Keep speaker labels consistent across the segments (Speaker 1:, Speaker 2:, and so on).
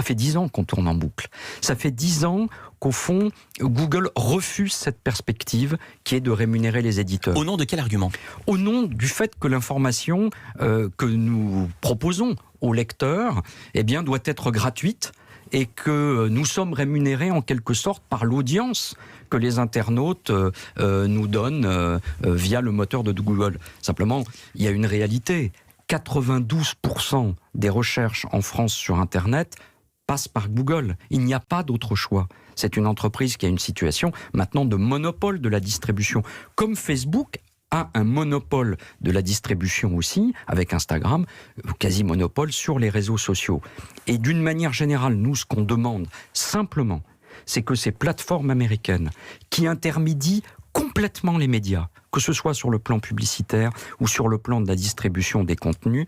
Speaker 1: Ça fait 10 ans qu'on tourne en boucle. Ça fait 10 ans qu'au fond, Google refuse cette perspective qui est de rémunérer les éditeurs.
Speaker 2: Au nom de quel argument ?
Speaker 1: Au nom du fait que l'information que nous proposons aux lecteurs doit être gratuite et que nous sommes rémunérés en quelque sorte par l'audience que les internautes nous donnent via le moteur de Google. Simplement, il y a une réalité. 92% des recherches en France sur Internet passent par Google. Il n'y a pas d'autre choix. C'est une entreprise qui a une situation maintenant de monopole de la distribution. Comme Facebook a un monopole de la distribution aussi, avec Instagram, quasi-monopole sur les réseaux sociaux. Et d'une manière générale, nous, ce qu'on demande simplement, c'est que ces plateformes américaines qui intermédient complètement les médias, que ce soit sur le plan publicitaire ou sur le plan de la distribution des contenus,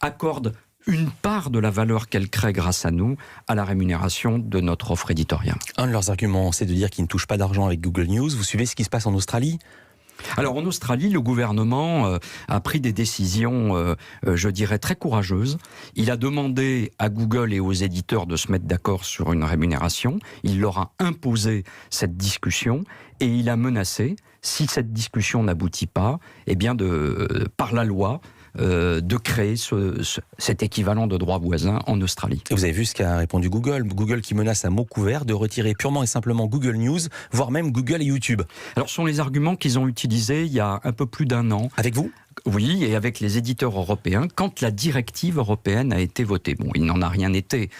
Speaker 1: accordent une part de la valeur qu'elles créent grâce à nous à la rémunération de notre offre éditoriale.
Speaker 2: Un de leurs arguments, c'est de dire qu'ils ne touchent pas d'argent avec Google News. Vous suivez ce qui se passe en Australie ?
Speaker 1: Alors en Australie, le gouvernement a pris des décisions, je dirais, très courageuses. Il a demandé à Google et aux éditeurs de se mettre d'accord sur une rémunération. Il leur a imposé cette discussion et il a menacé, si cette discussion n'aboutit pas, par la loi, de créer cet équivalent de droit voisin en Australie.
Speaker 2: Et vous avez vu ce qu'a répondu Google. Google qui menace à mots couverts de retirer purement et simplement Google News, voire même Google et YouTube.
Speaker 1: Alors ce sont les arguments qu'ils ont utilisés il y a un peu plus d'un an.
Speaker 2: Avec vous ?
Speaker 1: Oui, et avec les éditeurs européens, quand la directive européenne a été votée. Bon, il n'en a rien été,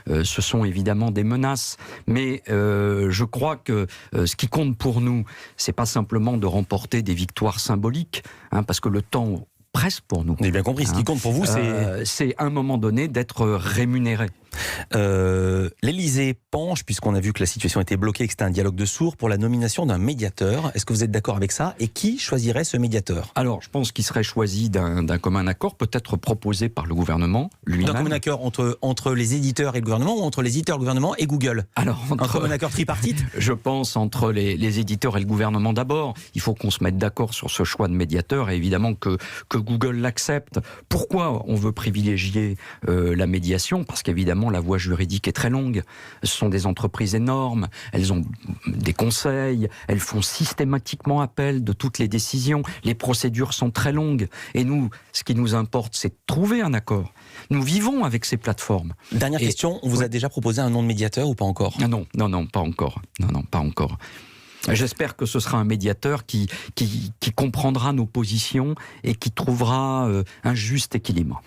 Speaker 1: ce sont évidemment des menaces, mais je crois que ce qui compte pour nous, c'est pas simplement de remporter des victoires symboliques, parce que le temps presse pour nous.
Speaker 2: J'ai bien compris, ce qui compte pour vous,
Speaker 1: c'est à un moment donné d'être rémunéré.
Speaker 2: L'Élysée penche, puisqu'on a vu que la situation était bloquée et que c'était un dialogue de sourds, pour la nomination d'un médiateur. Est-ce que vous êtes d'accord avec ça ? Et qui choisirait ce médiateur ?
Speaker 1: Alors, je pense qu'il serait choisi d'un commun accord, peut-être proposé par le gouvernement lui-même.
Speaker 2: Un commun accord entre les éditeurs et le gouvernement, ou entre les éditeurs, le gouvernement et Google ?
Speaker 1: Alors,
Speaker 2: un commun accord tripartite ?
Speaker 1: Je pense entre les éditeurs et le gouvernement d'abord. Il faut qu'on se mette d'accord sur ce choix de médiateur et évidemment que Google l'accepte. Pourquoi on veut privilégier la médiation ? Parce qu'évidemment, la voie juridique est très longue. Ce sont des entreprises énormes, elles ont des conseils, elles font systématiquement appel de toutes les décisions, les procédures sont très longues. Et nous, ce qui nous importe, c'est de trouver un accord. Nous vivons avec ces plateformes.
Speaker 2: Dernière question, on vous a déjà proposé un nom de médiateur ou pas encore ?
Speaker 1: Non, pas encore. Non, pas encore. J'espère que ce sera un médiateur qui comprendra nos positions et qui trouvera un juste équilibre.